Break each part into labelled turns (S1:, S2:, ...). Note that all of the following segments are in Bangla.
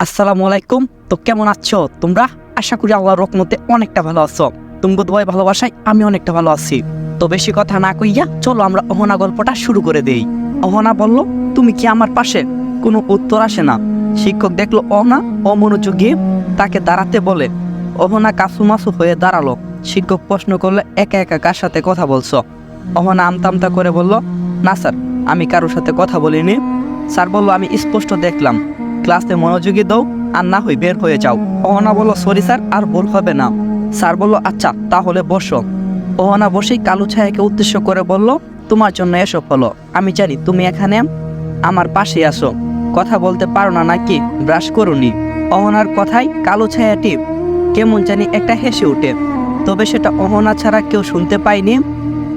S1: আসসালামু আলাইকুম। তো কেমন আছো তোমরা? আশা করি আল্লাহর রহমতে অনেকটা ভালো আছো। তুমগো দোয়াই ভালোবাসায় আমি অনেকটা ভালো আছি। তো বেশি কথা না কইয়া চলো আমরা অহনা গল্পটা শুরু করে দেই। অহনা বলল, তুমি কি আমার পাশে? কোনো উত্তর আসে না। শিক্ষক দেখলো অহনা অমনোযোগী, তাকে দাঁড়াতে বলে। অহনা কাসুমাসু হয়ে দাঁড়ালো। শিক্ষক প্রশ্ন করলে, একা একা কার সাথে কথা বলছো? অহনা আমতা করে বলল, না স্যার, আমি কারোর সাথে কথা বলিনি। স্যার বলল, আমি স্পষ্ট দেখলাম। ক্লাসে মনোযোগী দাও, আর না হই বের হয়ে যাও। অহনা বলল, সরি স্যার, আর ভুল হবে না। স্যার বলল, আচ্ছা তাহলে বসো। অহনা বসেই কালু ছায়াকে উদ্দেশ্য করে বলল, তোমার জন্য এসব হলো। আমি জানি তুমি এখানে আমার পাশে আসো। কথা বলতে পারো না নাকি? ব্রাশ করুনি? অহনার কথায় কালো ছায়াটি কেমন জানি একটা হেসে ওঠে, তবে সেটা অহনা ছাড়া কেউ শুনতে পায়নি।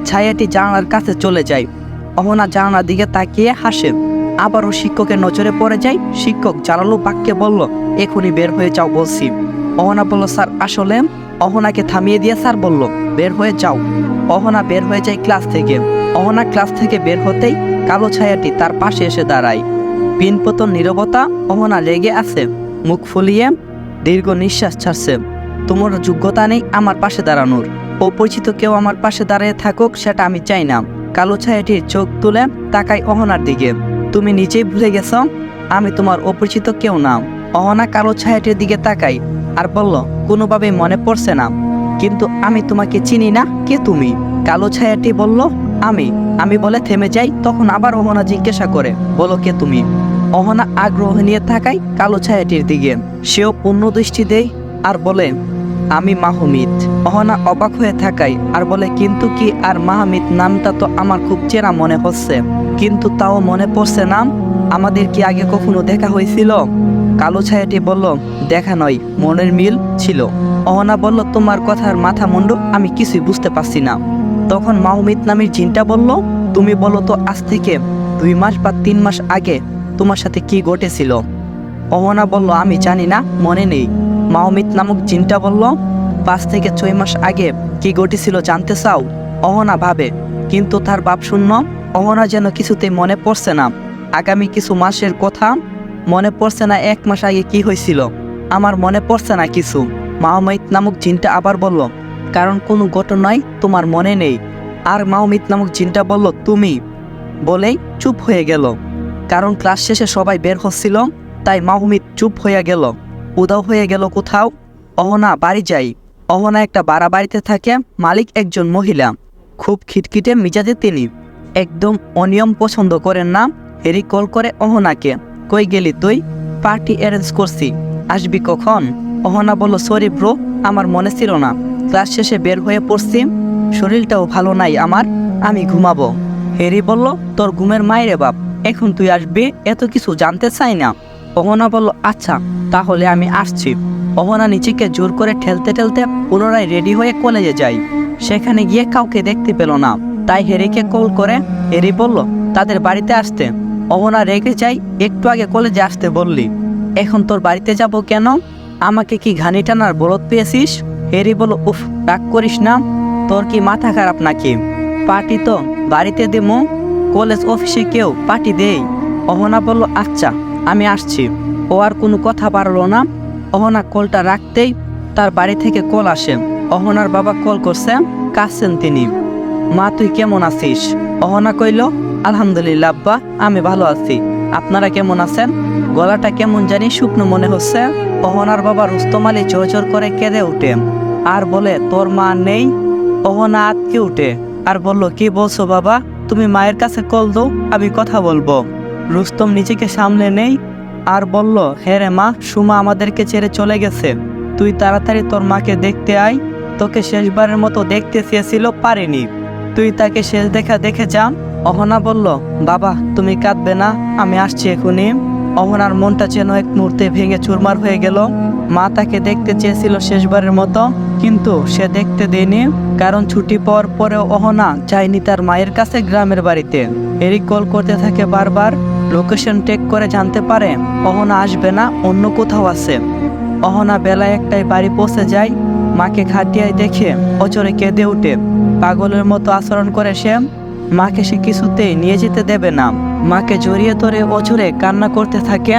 S1: ছায়াটি জানালার কাছে চলে যায়। অহনা জানালার দিকে তাকিয়ে হাসে। আবারও শিক্ষকের নজরে পড়ে যায়। শিক্ষক জালালো বাক্যে বলল, এখনই বের হয়ে যাও বলছি। অহনা বলল, স্যার আসলে। অহনাকে থামিয়ে দিয়ে স্যার বলল, বের হয়ে যাও। অহনা বের হয়ে যায় ক্লাস থেকে। অহনা ক্লাস থেকে বের হতেই কালো ছায়াটি তার পাশে এসে দাঁড়ায়। পিনপতন নীরবতা। অহনা লেগে আছে, মুখ ফুলিয়ে দীর্ঘ নিঃশ্বাস ছাড়ছে। তোমার যোগ্যতা নেই আমার পাশে দাঁড়ানোর। অপরিচিত কেউ আমার পাশে দাঁড়িয়ে থাকুক সেটা আমি চাই না। কালো ছায়াটির চোখ তুলে তাকায় অহনার দিকে। তুমি নিজেই ভুলে গেছ আমি তোমার অপরিচিত কেউ না। অহনা কালো ছায়াটির দিকে তাকাই আর বলল, কোনোভাবেই মনে পড়ছে না। কিন্তু আমি তোমাকে চিনি না। কে তুমি? কালো ছায়াটি বলল, আমি আমি বলে থেমে যাই। তখন আবার অহনা জিজ্ঞাসা করে, বলো কে তুমি? অহনা আগ্রহ নিয়ে তাকায় কালো ছায়াটির দিকে। সেও পূর্ণ দৃষ্টি দেয় আর বলে, আমি মাহমিদ। অহনা অবাক হয়ে থাকায় আর বলে, কিন্তু কি? আর মাহমিদ নামটা তো আমার খুব চেনা মনে হচ্ছে, কিন্তু তাও মনে পড়ছে না। আমাদের কি আগে কখনো দেখা হয়েছিল? কালো ছায়াটি বলল, দেখা নয়, মনের মিল ছিল। অহনা বলল, তোমার কথার মাথা মুন্ডু আমি কিছুই বুঝতে পারছি না। তখন মাহমিদ নামের জিনটা বলল, তুমি বলো তো আজ থেকে 2 মাস বা 3 মাস আগে তোমার সাথে কি ঘটেছিল? অহনা বলল, আমি জানি না, মনে নেই। মাহমিদ নামক জিনটা বলল, 5 থেকে 6 মাস আগে কি ঘটেছিল জানতে চাও? অহনা ভাবে, কিন্তু তার ভাব শূন্য। অহনা যেন কিছুতেই মনে পড়ছে না। আগামী কিছু মাসের কথা মনে পড়ছে না। 1 মাস আগে কি হয়েছিল আমার মনে পড়ছে না কিছু। মাহমিদ নামক জিনটা আবার বলল, কারণ কোনো ঘটনাই তোমার মনে নেই। আর মাহমিদ নামক জিনটা বলল, তুমি বলেই চুপ হয়ে গেল। কারণ ক্লাস শেষে সবাই বের হচ্ছিল, তাই মাহমিদ চুপ হয়ে গেল, উদাও হয়ে গেল কোথাও। অহনা বাড়ি যাই। অহনা একটা ভাড়া বাড়িতে থাকে। মালিক একজন মহিলা, খুব খিটখিটে মিজাজে। তিনি একদম অনিয়ম পছন্দ করেন না। হেরি কল করে অহনাকে, কই গেলি তুই? পার্টি অ্যারেঞ্জ করছি, আসবি কখন? অহনা বলল, সরি ব্রো, আমার মনে ছিল না। ক্লাস শেষে বের হয়ে পড়ছি, শরীরটাও ভালো নাই আমার, আমি ঘুমাবো। হেরি বলল, তোর ঘুমের মাইরে বাপ, এখন তুই আসবি এত কিছু জানতে চাই না। অহনা বলল, আচ্ছা তাহলে আমি আসছি। অহনা নিচেকে জোর করে ঠেলতে ঠেলতে পুনরায় রেডি হয়ে কলেজে যায়। সেখানে গিয়ে কাউকে দেখতে পেল না, তাই হেরিকে কল করে। হেরি বলল তাদের বাড়িতে আসতে। অহনা রেগে যায়, একটু আগে কলেজে আসতে বললি, এখন তোর বাড়িতে যাব কেন? আমাকে কি ঘানি টানার বলদ পেয়েছিস? হেরি বলল, উফ, রাগ করিস না, তোর কি মাথা খারাপ নাকি? পার্টি তো বাড়িতে দেবো, কলেজ অফিসে কেউ পার্টি দেই? অহনা বলল, আচ্ছা আমি আসছি। ও আর কোনো কথা পারলো না। অহনা কলটা রাখতেই তার বাড়ি থেকে কল আসে। অহনার বাবা কল করছে, কাঁদছেন তিনি। মা তুই কেমন আছিস? অহনা কইল, আলহামদুলিল্লাহ আব্বা, আমি ভালো আছি। আপনারা কেমন আছেন? গলাটা কেমন জানি শুকনো মনে হচ্ছে। অহনার বাবা রুস্তম আলী জোর করে কেঁদে উঠে আর বলে, তোর মা নেই? অহনা আতকে উঠে আর বলল, কি বলছো বাবা? তুমি মায়ের কাছে কল দাও, আমি কথা বলবো। রুস্তম নিজেকে সামলে নেই আর বলল, হ্যাঁ রে মা, সুমা আমাদেরকে ছেড়ে চলে গেছে। তুই তাড়াতাড়ি তোর মাকে দেখতে আয়, তোকে শেষবারের মতো দেখতে চেয়েছিল, পারেনি। তুই তাকে শেষ দেখা দেখে যা। অহনা বলল, বাবা তুমি কাঁদবে না, আমি আসছি এখনই। অহনার মনটা যেন এক মুহূর্তে ভেঙে চুরমার হয়ে গেল। মা তাকে দেখতে চেয়েছিল শেষবারের মতো, কিন্তু সে দেখতে দেয়নি। কারণ ছুটি পাওয়ার পরেও অহনা যায়নি তার মায়ের কাছে গ্রামের বাড়িতে। এরিক কল করতে থাকে বারবার। লোকেশন টেক করে জানতে পারে অহনা আসবে না, অন্য কোথাও আছে। অহনা বেলা 1টায় বাড়ি পৌঁছে যায়। মাকে খাটিয়ায় দেখে অচরে কেঁদে উঠে। পাগলের মতো আচরণ করে সে। মাকে সে কিছুতেই নিয়ে যেতে দেবে না। মাকে জড়িয়ে ধরে অচরে কান্না করতে থাকে।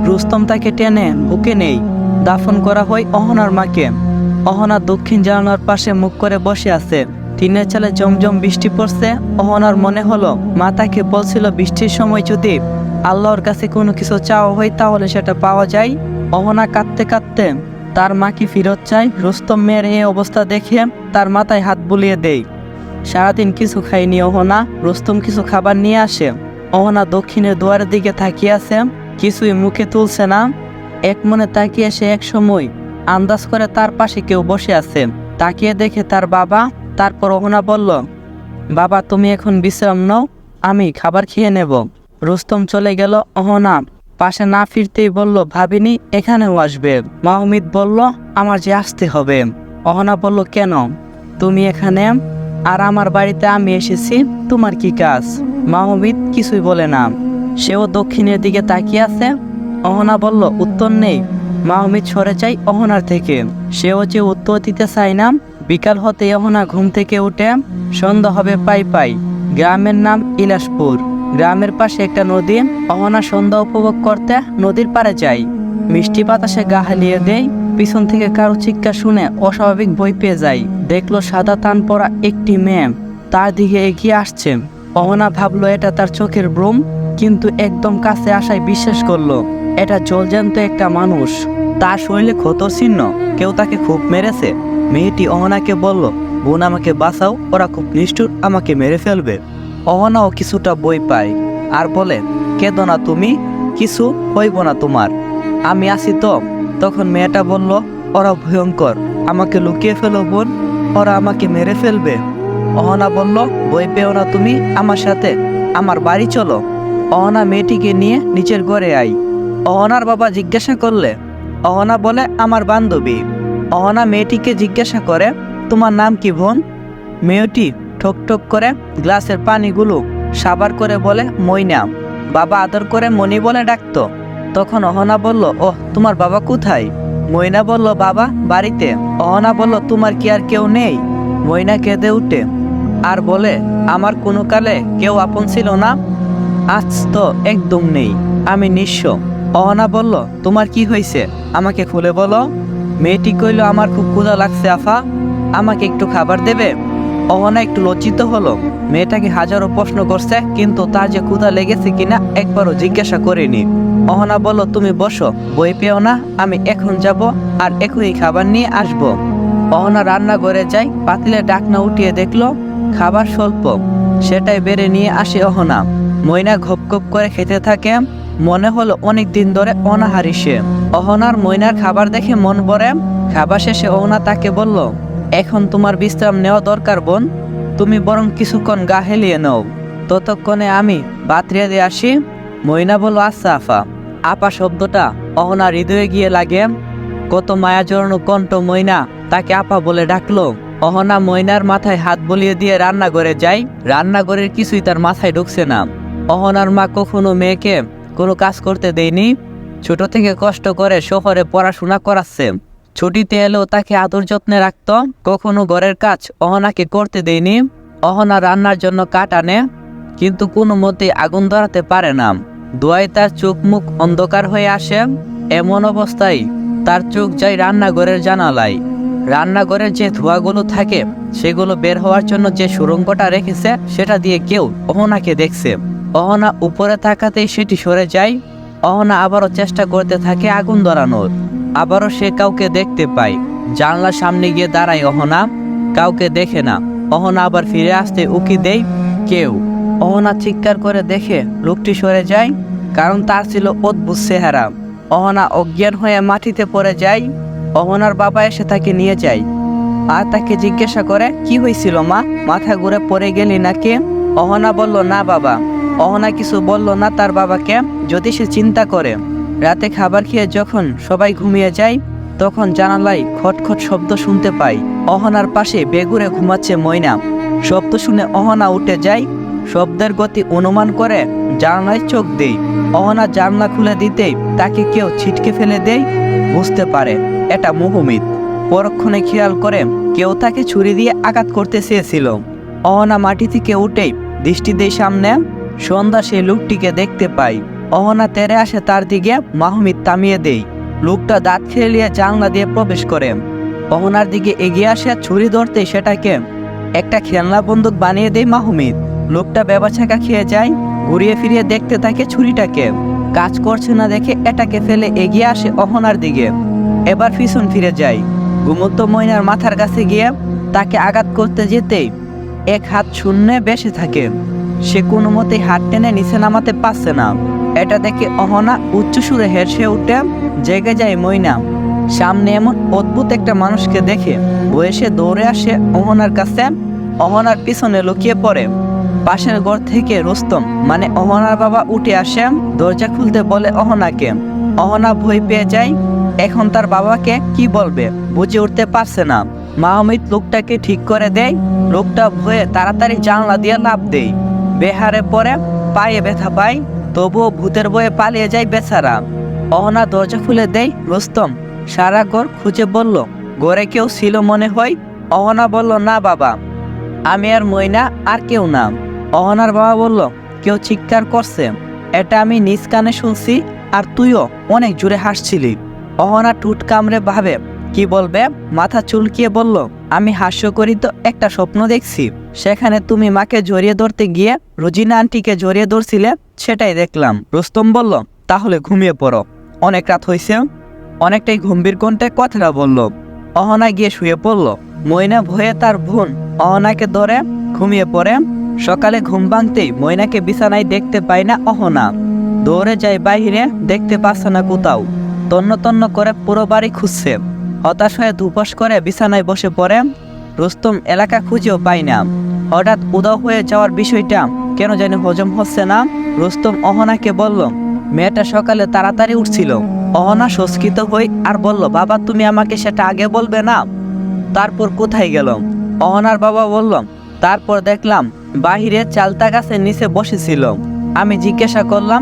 S1: রুস্তম তাকে টেনে বুকে নেই। দাফন করা হয় অহনার মাকে। অহনা দক্ষিণ জানালার পাশে মুখ করে বসে আছে। টিনের চালে জমজম বৃষ্টি পড়ছে। অহনার মনে হলো মা তাকে বলছিল বৃষ্টির সময় যদি আল্লাহর কাছে কোনো কিছু চাওয়া হয় তাহলে সেটা পাওয়া যায়। অহনা কাঁদতে কাঁদতে তার মাকে ফেরত চায়। রুস্তম মেয়ের এই অবস্থা দেখে তার মাথায় হাত বুলিয়ে দেয়। সারাদিন কিছু খায়নি অহনা। রুস্তম কিছু খাবার নিয়ে আসে। অহনা দক্ষিণের দুয়ারের দিকে তাকিয়ে আছে, কিছুই মুখে তুলছে না। এক মনে তাকিয়ে সে এক সময় আন্দাজ করে তার পাশে কেউ বসে আছে। তাকিয়ে দেখে তার বাবা। তারপর অহনা বলল, বাবা তুমি এখন বিশ্রাম নাও, আমি খাবার খেয়ে নেব। রুস্তম চলে গেল। অহনা পাশে না ফিরতেই বলল, ভাবিনি এখানেও আসবে। মাহমিদ বলল, আমার যে আসতে হবে। অহনা বলল, কেন? তুমি এখানে আর আমার বাড়িতে আমি এসেছি, তোমার কি কাজ? মাহমিদ কিছুই বলে না। সেও দক্ষিণের দিকে তাকিয়ে আছে। অহনা বলল, উত্তর নেই। মাহমিদ সরে যায় অহনার থেকে। সেও যে উত্তর দিতে চায় না। বিকাল হতে অহনা ঘুম থেকে উঠে সন্ধ্যা হবে পাই পাই। গ্রামের নাম ইলাসপুর। গ্রামের পাশে একটা নদী। অহনা সন্ধ্যা উপভোগ করতে নদীর পাড়ে যায়। মিষ্টি বাতাসে গা হালিয়ে দেয়। পিছন থেকে কারো চিৎকার শুনে অস্বাভাবিক ভয় পেয়ে যায়। দেখলো সাদা তান পরা একটি মেয়ে তার দিকে এগিয়ে আসছে। অহনা ভাবলো এটা তার চোখের ভ্রম, কিন্তু একদম কাছে আসায় বিশ্বাস করলো এটা জলজ্যান্ত একটা মানুষ। তার শরীরে ক্ষত চিহ্ন, কেউ তাকে খুব মেরেছে। মেয়েটি অহনাকে বলল, বোন আমাকে বাঁচাও, ওরা খুব নিষ্ঠুর, আমাকে মেরে ফেলবে। অহনাও কিছুটা বই পায় আর বলে, কেঁদো না তুমি, কিছু হইব না তোমার, আমি আছি তো। তখন মেয়েটা বলল, ওরা ভয়ঙ্কর, আমাকে লুকিয়ে ফেলো বোন, ওরা আমাকে মেরে ফেলবে। অহনা বলল, ভয় পেও না তুমি, আমার সাথে আমার বাড়ি চলো। অহনা মেয়েটিকে নিয়ে নিচের ঘরে আই। অহনার বাবা জিজ্ঞাসা করলে, অহনা বলে, আমার বান্ধবী। অহনা মেয়েটিকে জিজ্ঞাসা করে, তোমার নাম কি বোন? মেয়েটি ঠক ঠক করে গ্লাসের পানিগুলো সাবার করে বলে, মইনা। বাবা আদর করে মনি বলে ডাকতো। তখন অহনা বলল, ওহ, তোমার বাবা কোথায়? মইনা বলল, বাবা বাড়িতে। অহনা বলল, তোমার কি আর কেউ নেই? মইনা কেঁদে উঠে আর বলে, আমার কোনো কালে কেউ আপন ছিল না, আজ তো একদম নেই, আমি নিঃস্ব। অহনা বলল, তোমার কি হয়েছে, আমাকে খুলে বলো। মেয়েটি কইল, আমার খুব ক্ষুধা লাগছে আফা, আমাকে একটু খাবার দেবে? অহনা একটু লজ্জিত হলো। মেয়েটাকে হাজারো প্রশ্ন করছে, কিন্তু তার যে ক্ষুধা লেগেছে কিনা একবারও জিজ্ঞাসা করেনি। অহনা বলল, তুমি বসো, বই পেও না, আমি এখন যাব আর এখনই খাবার নিয়ে আসব। অহনা রান্নাঘরে যায়। পাতিলে ডাকনা উঠিয়ে দেখলো খাবার স্বল্প। সেটাই বেড়ে নিয়ে আসে অহনা। ময়না ঘপ ঘপ করে খেতে থাকে। মনে হলো অনেক দিন ধরে অনাহারি সে। অহনার ময়নার খাবার দেখে মন ভরে। খাবার শেষে অহনা তাকে বলল, এখন তোমার বিশ্রাম নেওয়া দরকার বোন, তুমি বরং কিছুক্ষণ গা হেলিয়ে নাও, ততক্ষণে আমি ভাত রেঁধে আসি। ময়না বলল, আচ্ছা আফা। আপা শব্দটা অহনার হৃদয়ে গিয়ে লাগে। কত মায়া জড়ানো কণ্ঠ ময়না তাকে আপা বলে ডাকলো। অহনা ময়নার মাথায় হাত বুলিয়ে দিয়ে রান্নাঘরে যায়। রান্নাঘরের কিছুই তার মাথায় ঢুকছে না। অহনার মা কখনো মেয়েকে কোনো কাজ করতে দেয়নি। ছোট থেকে কষ্ট করে শহরে পড়াশোনা করাচ্ছে। ছুটিতে এলেও তাকে আদর যত্নে রাখত। কখনো ঘরের কাজ অহনাকে করতে দেয়নি। অহনা রান্নার জন্য কাঠ আনে, কিন্তু কোনো মতেই আগুন ধরাতে পারে না। ধোঁয়ায় তার চোখ মুখ অন্ধকার হয়ে আসে। এমন অবস্থায় তার চোখ যায় রান্নাঘরের জানালায়। রান্নাঘরের যে ধোঁয়াগুলো থাকে সেগুলো বের হওয়ার জন্য যে সুড়ঙ্গটা রেখেছে সেটা দিয়ে কেউ অহনাকে দেখছে। অহনা উপরে তাকাতেই সেটি সরে যায়। অহনা আবারও চেষ্টা করতে থাকে আগুন ধরানোর। আবারও সে কাউকে দেখতে পায়। জানলার সামনে গিয়ে দাঁড়ায় অহনা, কাউকে দেখে না। অহনা আবার ফিরে আসতে উকি দেয়, কেউ। অহনা চিৎকার করে দেখে লোকটি সরে যায়, কারণ তার ছিল অদ্ভুত চেহারা। অহনা অজ্ঞান হয়ে মাটিতে পড়ে যায়। অহনার বাবা এসে তাকে নিয়ে যায় আর তাকে জিজ্ঞাসা করে, কি হয়েছিল মা, মাথা ঘুরে পড়ে গেলি নাকি? অহনা বলল, না বাবা। অহনা কিছু বলল না তার বাবাকে, যদি সে চিন্তা করে। রাতে খাবার খেয়ে যখন সবাই ঘুমিয়ে যায় তখন জানালায় খটখট শব্দ শুনতে পাই। অহনার পাশে বেগুড়ে ঘুমাচ্ছে ময়না। শব্দ শুনে অহনা উঠে যায়। শব্দের গতি অনুমান করে জানলায় চোখ দেয়। অহনা জানলা খুলে দিতেই তাকে কেউ ছিটকে ফেলে দেয়। বুঝতে পারে এটা মাহমিদ। পরক্ষণে খেয়াল করে কেউ তাকে ছুরি দিয়ে আঘাত করতে চেয়েছিল। অহনা মাটি থেকে উঠেই দৃষ্টি দেয় সামনে। সন্ধ্যা সেই লোকটিকে দেখতে পাই। অহনা তেরে আসে তার দিকে, মাহমিদ থামিয়ে দেয়। লোকটা দাঁত খেলিয়ে জানলা দিয়ে প্রবেশ করে। অহনার দিকে এগিয়ে আসে, ছুরি ধরতেই সেটাকে একটা খেলনা বন্দুক বানিয়ে দেয় মাহমিদ। লোকটা বেবাছাকা খেয়ে যায়, ঘুরিয়ে ফিরিয়ে দেখতে থাকে ছুরিটাকে। কাজ করছে না দেখে এটাকে ফেলে এগিয়ে আসে অহনার দিকে। এবার পিছন ফিরে যায়, ঘুমন্ত ময়নার মাথার কাছে গিয়ে তাকে আঘাত করতে যেতেই এক হাত শূন্যে বেসে থাকে। সে কোনো মতেই হাত টেনে নিচে নামাতে পারছে না। এটা দেখে অহনা উচ্চ সুরে হেসে উঠে জেগে যায় ময়না। সামনে এমন অদ্ভুত একটা মানুষকে দেখে ভয়ে সে দৌড়ে আসে অহনার কাছে। অহনার পিছনে লুকিয়ে পড়ে। পাশের ঘর থেকে রুস্তম মানে অহনার বাবা উঠে আসে, দরজা খুলতে বলে অহনাকে। অহনা ভয় পেয়ে যায়, এখন তার বাবাকে কি বলবে বুঝে উঠতে পারছে না। মাহমিদ লোকটাকে ঠিক করে দেয়। লোকটা ভয়ে তাড়াতাড়ি জানলা দিয়ে লাফ দেয়। বেহারে পরে পায়ে ব্যথা পায়, তবুও ভূতের ভয়ে পালিয়ে যায় বেচারা। অহনা দরজা খুলে দেয়। রুস্তম সারা ঘর খুঁজে বলল, ঘরে কেউ ছিল মনে হয়? অহনা বলল, না বাবা, আমি আর ময়না আর কেউ না। অহনার বাবা বলল, কেউ চিৎকার করছে, এটা আমি নিজ কানে শুনছি, আর তুইও অনেক জোরে হাসছিলি। অহনা টুট কামড়ে ভাবে কি বলবে, মাথা চুলকিয়ে বলল, আমি হাস্যকরিত একটা স্বপ্ন দেখছি। সেখানে তুমি মাকে জড়িয়ে ধরতে গিয়ে রোজিনা আন্টিকে জড়িয়ে ধরছিলে, সেটাই দেখলাম। রুস্তম বলল, তাহলে ঘুমিয়ে পড়ো, অনেক রাত হয়েছে। অনেকটাই গম্ভীর কণ্ঠে কথাটা বলল। অহনা গিয়ে শুয়ে পড়ল। ময়না ভয়ে তার বোন অহনাকে ধরে ঘুমিয়ে পড়ে। সকালে ঘুম ভাঙতেই ময়নাকে বিছানায় দেখতে পায় না অহনা। দৌড়ে যায় বাইরে, দেখতে পাচ্ছে না কোথাও। তন্ন তন্ন করে পুরো বাড়ি খুঁজছে। হতাশ হয়ে ধুপাস করে বিছানায় বসে পড়ে। রুস্তম এলাকা খুঁজেও পায় না। হঠাৎ উধাও হয়ে যাওয়ার বিষয়টা কেন জানি হজম হচ্ছে না। রুস্তম অহনাকে বলল, মেয়েটা সকালে তাড়াতাড়ি উঠছিল। অহনা সস্কিত হই আর বলল, বাবা তুমি আমাকে সেটা আগে বলবে না? তারপর কোথায় গেল? অহনার বাবা বলল, তারপর দেখলাম বাহিরে চালতা গাছের নিচে বসেছিল। আমি জিজ্ঞাসা করলাম,